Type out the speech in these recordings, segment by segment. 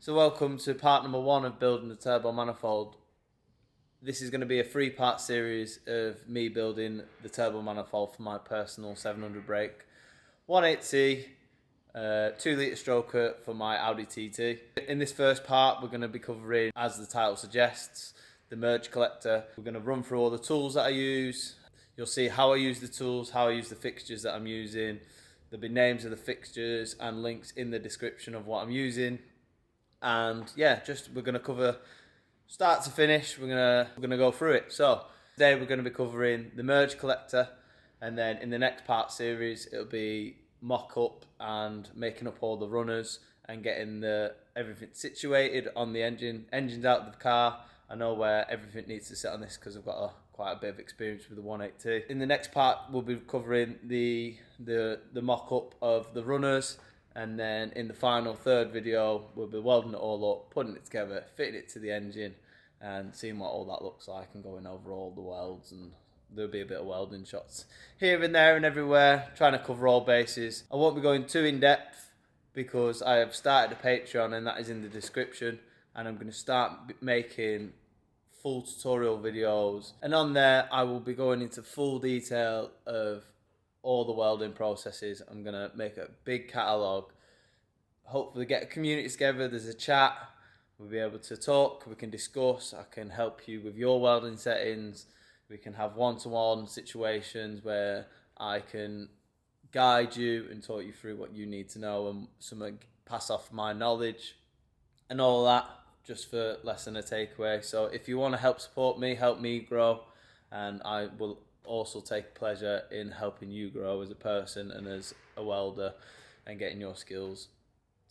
So welcome to part number 1 of building the turbo manifold. This is going to be a 3-part series of me building the turbo manifold for my personal 700 brake 180 2-litre stroker for my Audi TT. In this first part we're going to be covering, as the title suggests, the merge collector. We're going to run through all the tools that I use. You'll see how I use the tools, how I use the fixtures that I'm using. There'll be names of the fixtures and links in the description of what I'm using. And yeah, we're going to cover start to finish. We're gonna go through it. So today we're going to be covering the merge collector, and then in the next part series it'll be mock up and making up all the runners and getting everything situated on the engine's out of the car. I know where everything needs to sit on this because I've got quite a bit of experience with the 180. In the next part we'll be covering the mock up of the runners. And then in the final third video, we'll be welding it all up, putting it together, fitting it to the engine, and seeing what all that looks like, and going over all the welds. And there'll be a bit of welding shots here and there and everywhere, trying to cover all bases. I won't be going too in depth because I have started a Patreon, and that is in the description. And I'm going to start making full tutorial videos, and on there I will be going into full detail of all the welding processes. I'm going to make a big catalogue, hopefully get a community together. There's a chat, we'll be able to talk, we can discuss, I can help you with your welding settings, we can have one-to-one situations where I can guide you and talk you through what you need to know, and pass off my knowledge and all that, just for less than a takeaway. So if you want to help support me, help me grow, and I will also take pleasure in helping you grow as a person and as a welder, and getting your skills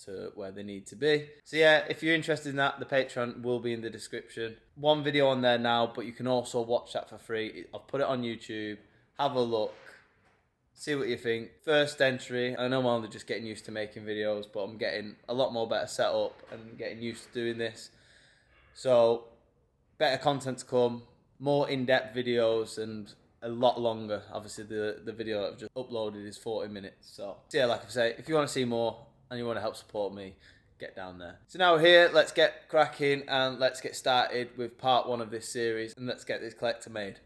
to where they need to be. So yeah, if you're interested in that, the Patreon will be in the description. One video on there now, but you can also watch that for free. I've put it on YouTube. Have a look, see what you think. First entry. I know I'm only just getting used to making videos, but I'm getting a lot more better set up and getting used to doing this. So better content to come, more in-depth videos, and a lot longer. Obviously the video that I've just uploaded is 40 minutes. So yeah, like I say, if you want to see more and you want to help support me, get down there. So now we're here, let's get cracking and let's get started with part 1 of this series, and let's get this collector made.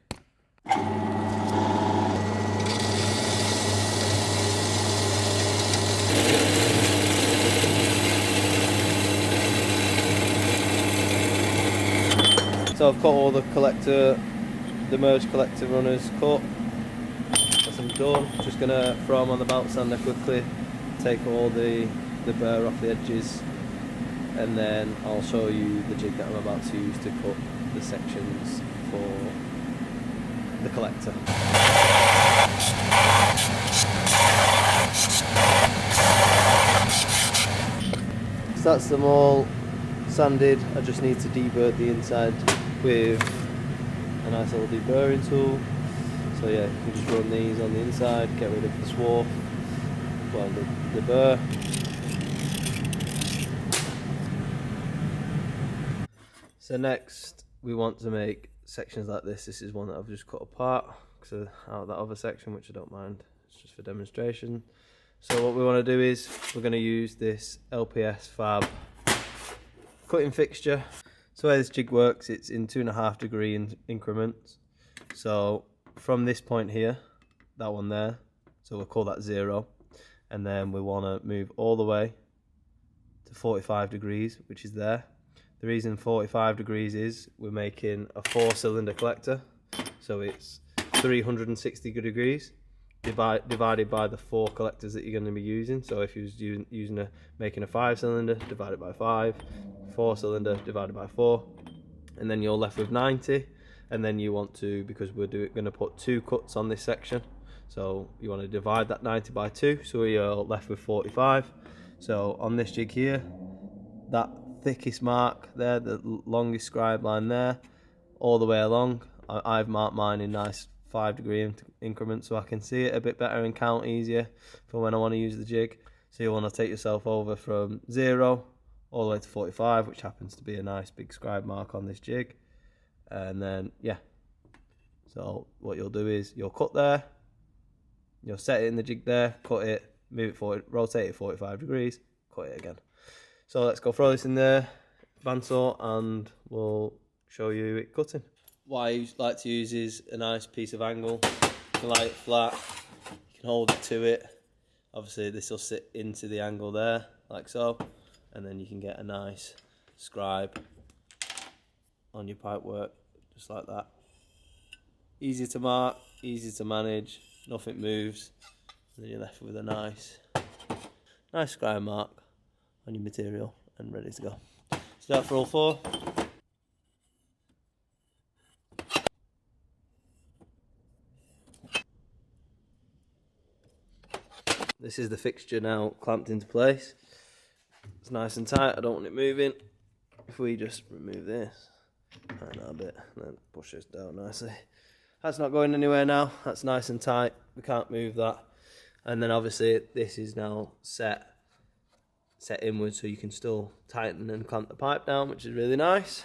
So I've got all the merge collector runners cut. That's them done. Just gonna throw them on the belt sander quickly, take all the burr off the edges, and then I'll show you the jig that I'm about to use to cut the sections for the collector. So that's them all sanded. I just need to deburr the inside with a nice little deburring tool. So yeah, you can just run these on the inside, get rid of the swarf, weld the burr. So next we want to make sections like this. This is one that I've just cut apart because out of that other section, which I don't mind, it's just for demonstration. So what we want to do is we're going to use this LPS fab cutting fixture. So the way this jig works, it's in 2.5 degree increments. So from this point here, that one there, so we'll call that 0, and then we want to move all the way to 45 degrees, which is there. The reason 45 degrees is we're making a 4-cylinder collector, so it's 360 degrees divided by the 4 collectors that you're going to be using. So if you're making a 5-cylinder, divide it by 5, 4-cylinder divided by 4, and then you're left with 90. And then you want to, because we're going to put 2 cuts on this section, so you want to divide that 90 by 2, so you're left with 45. So on this jig here, that thickest mark there, the longest scribe line there, all the way along, I've marked mine in nice 5 degree increments so I can see it a bit better and count easier for when I want to use the jig. So you want to take yourself over from 0 all the way to 45, which happens to be a nice big scribe mark on this jig. And then yeah, so what you'll do is you'll cut there, you'll set it in the jig there, cut it, move it forward, rotate it 45 degrees, cut it again. So let's go throw this in the bandsaw and we'll show you it cutting. What I like to use is a nice piece of angle. You can lay it flat, you can hold it to it. Obviously this will sit into the angle there, like so, and then you can get a nice scribe on your pipe work, just like that. Easy to mark, easy to manage, nothing moves, and then you're left with a nice scribe mark on your material and ready to go. So that for all four. This is the fixture now clamped into place. It's nice and tight, I don't want it moving. If we just remove this, tighten that a bit, and then push this down nicely. That's not going anywhere now, that's nice and tight, we can't move that. And then obviously this is now set inwards so you can still tighten and clamp the pipe down, which is really nice.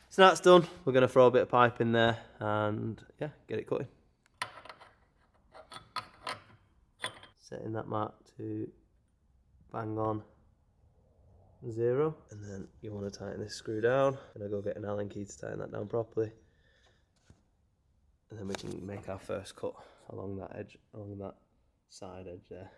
So that's done, we're going to throw a bit of pipe in there and yeah, get it cutting. Setting that mark to bang on 0, and then you want to tighten this screw down, and I'll go get an Allen key to tighten that down properly, and then we can make our first cut along that edge, along that side edge there.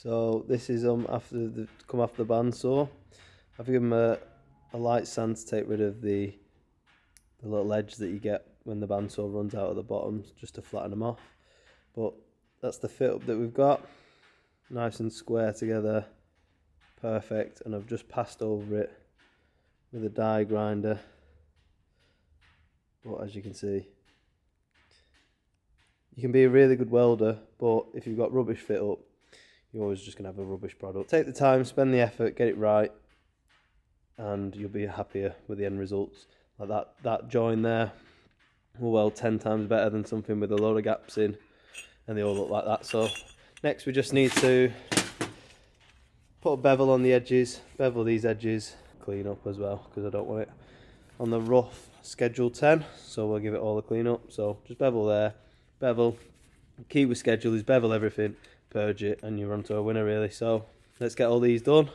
So this is after the come off the bandsaw. I've given them a light sand to take rid of the little edge that you get when the bandsaw runs out of the bottom, just to flatten them off. But that's the fit up that we've got, nice and square together, perfect. And I've just passed over it with a die grinder. But as you can see, you can be a really good welder, but if you've got rubbish fit up, you're always just going to have a rubbish product. Take the time, spend the effort, get it right, and you'll be happier with the end results. Like that join there will weld 10 times better than something with a load of gaps in, and they all look like that. So next we just need to put a bevel on the edges, bevel these edges, clean up as well, because I don't want it on the rough schedule 10, so we'll give it all a clean up. So just bevel there, bevel. Key with schedule is bevel everything, purge it, and you're onto a winner really. So let's get all these done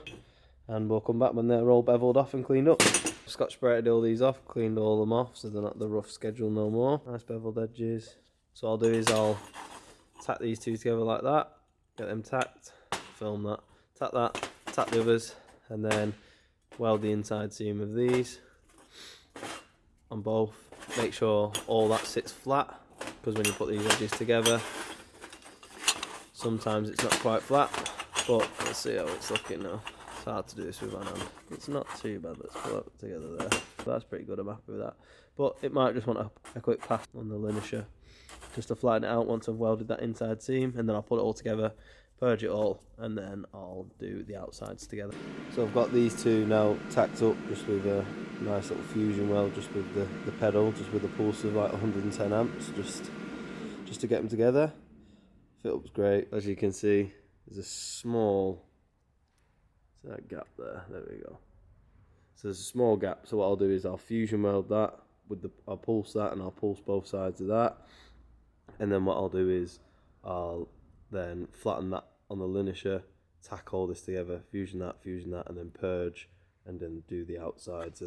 and we'll come back when they're all beveled off and cleaned up. Scotch sprayed all these off, cleaned all them off so they're not the rough schedule no more. Nice beveled edges. So I'll do is I'll tack these two together like that, get them tacked, film that, tack the others, and then weld the inside seam of these on both. Make sure all that sits flat, because when you put these edges together sometimes it's not quite flat, but let's see how it's looking now. It's hard to do this with one hand. It's not too bad, let's put that together there. That's pretty good, I'm happy with that. But it might just want a quick pass on the linisher, just to flatten it out once I've welded that inside seam, and then I'll put it all together, purge it all, and then I'll do the outsides together. So I've got these two now tacked up just with a nice little fusion weld, just with the pedal, just with a pulse of like 110 amps, just to get them together. Fit up's great. As you can see, there's a small, see that gap there we go. So there's a small gap, so what I'll do is I'll fusion weld that with I'll pulse that, and I'll pulse both sides of that, and then what I'll do is I'll then flatten that on the linisher, tack all this together, fusion that, and then purge, and then do the outsides.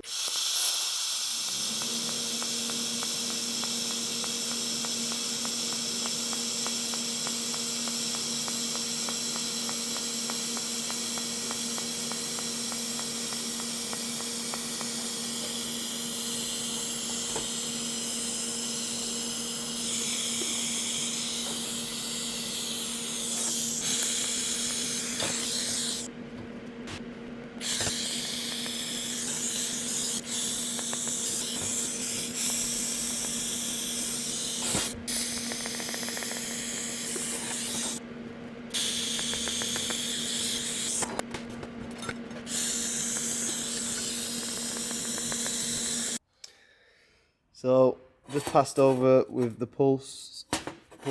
So just passed over with the pulse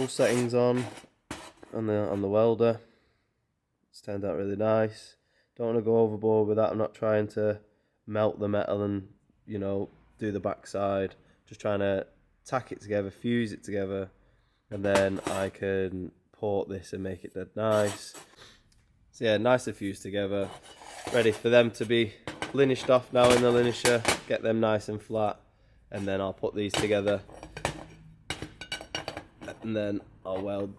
settings on the welder. It's turned out really nice. Don't want to go overboard with that. I'm not trying to melt the metal and, you know, do the backside. Just trying to tack it together, fuse it together, and then I can port this and make it dead nice. So yeah, nicely fused together. Ready for them to be linished off now in the linisher. Get them nice and flat, and then I'll put these together. And then I'll weld,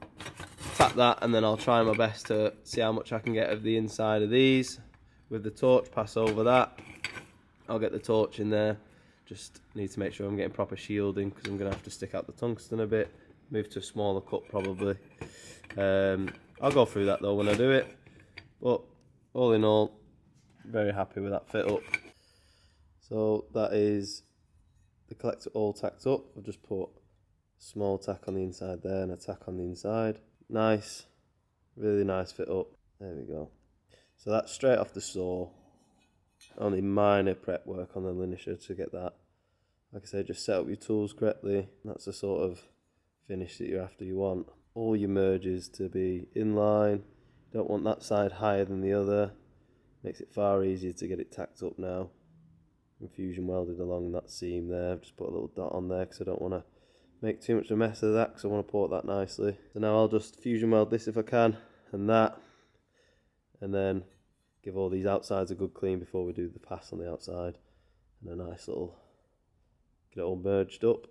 tap that, and then I'll try my best to see how much I can get of the inside of these with the torch. Pass over that. I'll get the torch in there. Just need to make sure I'm getting proper shielding, because I'm going to have to stick out the tungsten a bit. Move to a smaller cut probably. I'll go through that though when I do it. But all in all, very happy with that fit up. So that is the collector all tacked up. I've just put a small tack on the inside there and a tack on the inside. Nice, really nice fit up. There we go. So that's straight off the saw. Only minor prep work on the linisher to get that. Like I said, just set up your tools correctly. That's the sort of finish that you're after. You want all your merges to be in line. Don't want that side higher than the other. Makes it far easier to get it tacked up now. And fusion welded along that seam there. I've just put a little dot on there because I don't want to make too much of a mess of that, because I want to port that nicely. So now I'll just fusion weld this if I can, and that, and then give all these outsides a good clean before we do the pass on the outside, and a nice little, get it all merged up.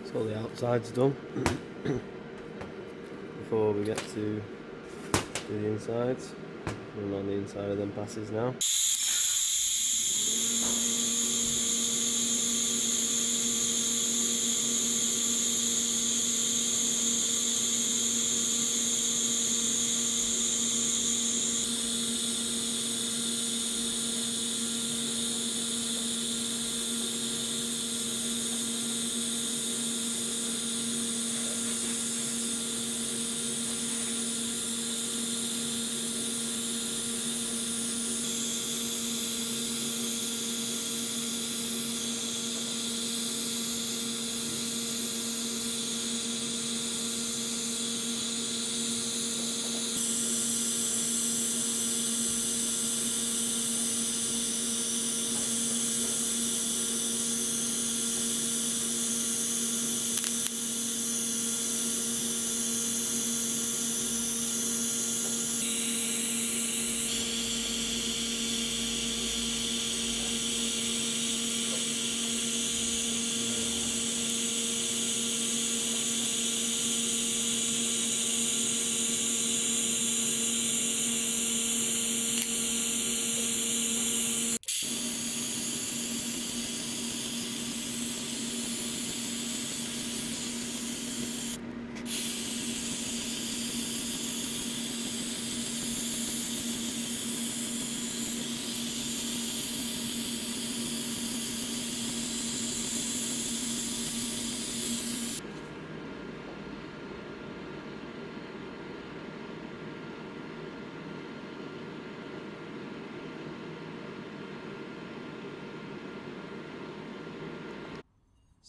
So all the outside's done. Before we get to do the insides, run on the inside of them passes now.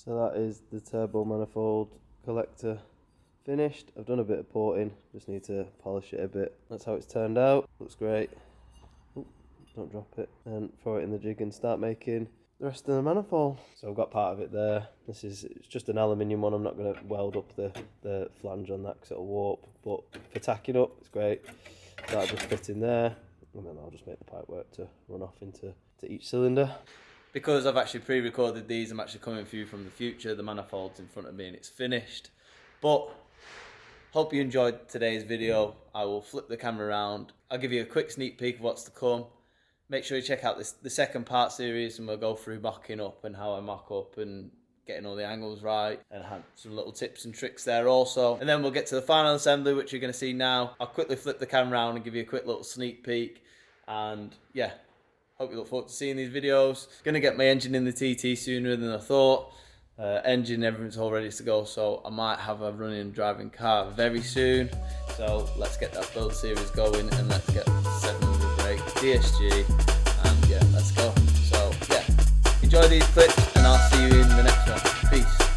So that is the turbo manifold collector finished. I've done a bit of porting, just need to polish it a bit. That's how it's turned out. Looks great. Ooh, don't drop it. And throw it in the jig and start making the rest of the manifold. So I've got part of it there. It's just an aluminium one. I'm not going to weld up the flange on that because it'll warp. But for tacking up, it's great. That'll just fit in there, and then I'll just make the pipe work to run off into each cylinder. Because I've actually pre-recorded these, I'm actually coming for you from the future. The manifold's in front of me and it's finished. But hope you enjoyed today's video. I will flip the camera around. I'll give you a quick sneak peek of what's to come. Make sure you check out the second part series, and we'll go through mocking up and how I mock up and getting all the angles right, and have some little tips and tricks there also. And then we'll get to the final assembly, which you're going to see now. I'll quickly flip the camera around and give you a quick little sneak peek. And yeah, hope you look forward to seeing these videos. Gonna get my engine in the TT sooner than I thought. Engine, everything's all ready to go, so I might have a running driving car very soon. So let's get that build series going, and let's get 700 brake DSG, and yeah, let's go. So yeah, enjoy these clips, and I'll see you in the next one. Peace.